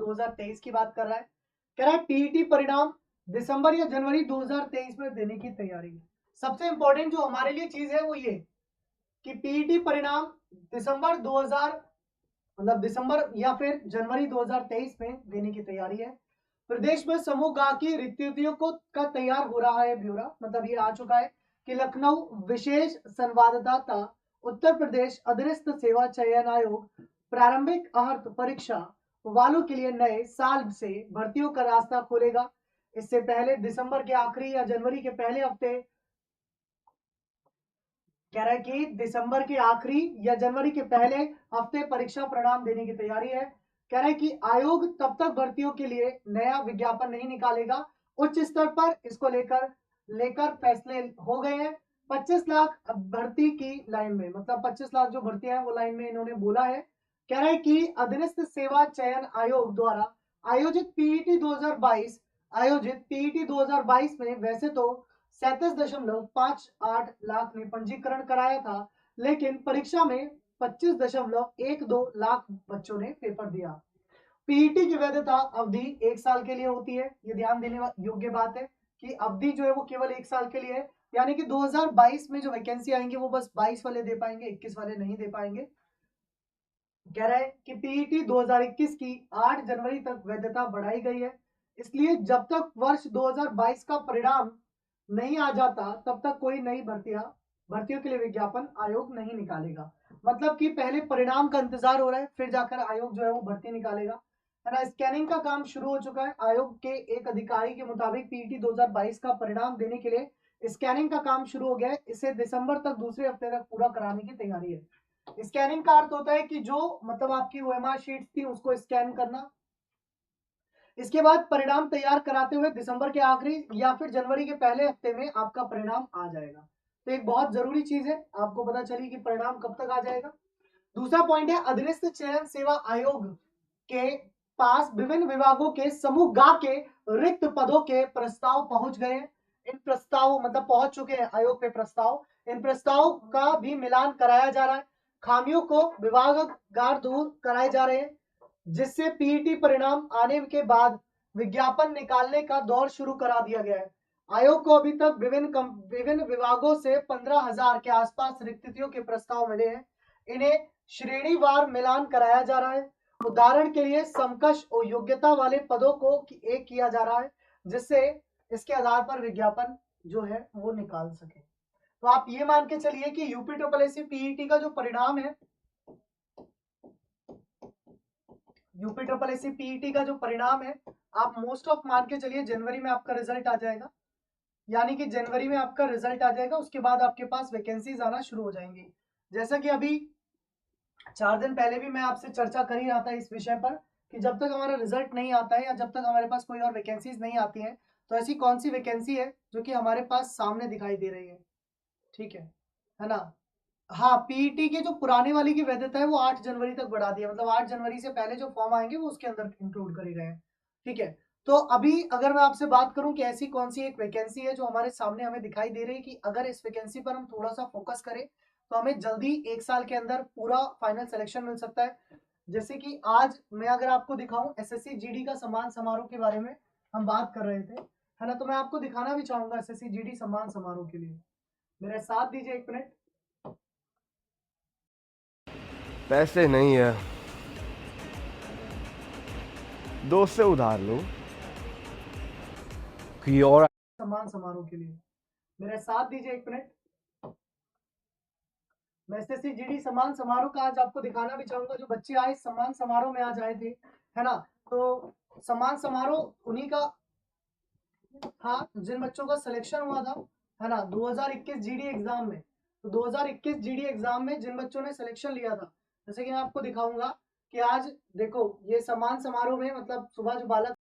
2023 की बात कर रहा है। कह रहा है पीईटी परिणाम दिसंबर या जनवरी 2023 में देने की तैयारी है। सबसे इंपॉर्टेंट जो हमारे लिए चीज है वो ये कि पीईटी परिणाम दिसंबर 2000 मतलब दिसंबर या फिर जनवरी 2023 में देने की तैयारी है। प्रदेश में समूह गा की रिक्तियों को का तैयार हो रहा है ब्यौरा, मतलब ये आ चुका है कि लखनऊ विशेष संवाददाता उत्तर प्रदेश अधीनस्थ सेवा चयन आयोग प्रारंभिक अर्थ परीक्षा वालों के लिए नए साल से भर्तियों का रास्ता खोलेगा। इससे पहले दिसंबर के आखिरी या जनवरी के पहले हफ्ते, कह रहा है कि दिसंबर के आखिरी या जनवरी के पहले हफ्ते परीक्षा परिणाम देने की तैयारी है। कह रहा है कि आयोग तब तक भर्तियों के लिए नया विज्ञापन नहीं निकालेगा। उच्च स्तर पर इसको लेकर लेकर फैसले हो गए हैं। 25 लाख भर्ती की लाइन में, मतलब 25 लाख जो भर्तियां हैं वो लाइन में इन्होंने बोला है। कह रहा है कि अधीनस्थ सेवा चयन आयोग द्वारा आयोजित पीईटी 2022 में वैसे तो 37.58 लाख ने पंजीकरण कराया था, लेकिन परीक्षा में 25.12 लाख बच्चों ने पेपर दिया। पीईटी की वैधता अवधि 1 साल के लिए होती है। ये ध्यान देने योग्य बात है कि अवधि जो है वो केवल 1 साल के लिए है, यानी कि 2022 में जो वैकेंसी आएंगे वो बस 22 वाले दे पाएंगे, 21 वाले नहीं दे पाएंगे। कह रहा है कि पीईटी 2021 की 8 जनवरी तक वैधता बढ़ाई गई है, इसलिए जब तक वर्ष 2022 का परिणाम नहीं आ जाता तब तक कोई नई भर्तियों के लिए विज्ञापन आयोग नहीं निकालेगा। मतलब कि पहले परिणाम का इंतजार हो रहा है, फिर जाकर आयोग जो है वो भर्ती निकालेगा, है ना। स्कैनिंग का काम शुरू हो चुका है। आयोग के एक अधिकारी के मुताबिक पीईटी 2022 का परिणाम देने के लिए स्कैनिंग का काम शुरू हो गया है। इसे दिसंबर तक दूसरे हफ्ते तक पूरा कराने की तैयारी है। स्कैनिंग का अर्थ होता है कि जो मतलब आपकी ओएमआर शीट थी उसको स्कैन करना। इसके बाद परिणाम तैयार कराते हुए दिसंबर के आखिरी या फिर जनवरी के पहले हफ्ते में आपका परिणाम आ जाएगा। तो एक बहुत जरूरी चीज है, आपको पता चली कि परिणाम कब तक आ जाएगा। दूसरा पॉइंट है अधीनस्थ चयन सेवा आयोग के पास विभिन्न विभागों के समूह गा के रिक्त पदों के प्रस्ताव पहुंच गए हैं। इन प्रस्ताव मतलब पहुंच चुके हैं आयोग पे प्रस्ताव। इन प्रस्ताव का भी मिलान कराया जा रहा है। खामियों को विभागागार दूर कराए जा रहे हैं, जिससे पीईटी परिणाम आने के बाद विज्ञापन निकालने का दौर शुरू करा दिया गया है। आयोग को अभी तक विभिन्न विभागों से 15,000 के आसपास रिक्तियों के प्रस्ताव मिले हैं। इन्हें श्रेणीवार मिलान कराया जा रहा है। उदाहरण के लिए समकक्ष और योग्यता वाले पदों को एक किया जा रहा है, जिससे इसके आधार पर विज्ञापन जो है वो निकाल सके। तो आप ये मान के चलिए कि UP triple S C PET का जो परिणाम है, UP triple S C PET का जो परिणाम है, आप मोस्ट ऑफ मान के चलिए जनवरी में आपका रिजल्ट आ जाएगा। यानी कि जनवरी में आपका रिजल्ट आ जाएगा, उसके बाद आपके पास वैकेंसीज आना शुरू हो जाएंगी। जैसा कि अभी 4 दिन पहले भी मैं आपसे चर्चा कर ही रहा था इस विषय पर कि जब तक हमारा रिजल्ट नहीं आता है या जब तक हमारे पास कोई और वैकेंसीज नहीं आती हैं, तो ऐसी कौन सी वैकेंसी है जो कि हमारे पास सामने दिखाई दे रही है। ठीक है ना। हाँ, पीईटी के जो पुराने वाली की वैधता है वो 8 जनवरी तक बढ़ा दी है, मतलब 8 जनवरी से पहले जो फॉर्म आएंगे वो उसके अंदर इंक्लूड करे गए हैं। ठीक है। तो अभी अगर मैं आपसे बात करूं कि ऐसी कौन सी एक वैकेंसी है जो हमारे सामने हमें दिखाई दे रही है कि अगर इस वैकेंसी पर हम थोड़ा सा फोकस करें तो हमें जल्दी 1 साल के अंदर पूरा फाइनल सिलेक्शन मिल सकता है। जैसे कि आज मैं अगर आपको दिखाऊं एसएससी जीडी का सम्मान समारोह के बारे में हम बात कर रहे थे, है ना। तो मैं आपको दिखाना भी चाहूंगा एसएससी जीडी सम्मान समारोह के लिए। मेरा साथ दीजिए 1 मिनट। पैसे नहीं है, दोस्त से उधार लो कि और सम्मान समारोह के लिए मेरा साथ दीजिए 1 मिनट। मैं एसएससी जीडी सम्मान समारोह का आज आपको दिखाना भी चाहूंगा। जो बच्चे आए सम्मान समारोह में आज आए थे, है ना। तो सम्मान समारोह उन्हीं का था जिन बच्चों का सिलेक्शन हुआ था, है ना, 2021 जीडी एग्जाम में। तो 2021 जीडी एग्जाम में जिन बच्चों ने सिलेक्शन लिया था, जैसे कि मैं आपको दिखाऊंगा कि आज देखो ये सम्मान समारोह में मतलब सुबह जो बालक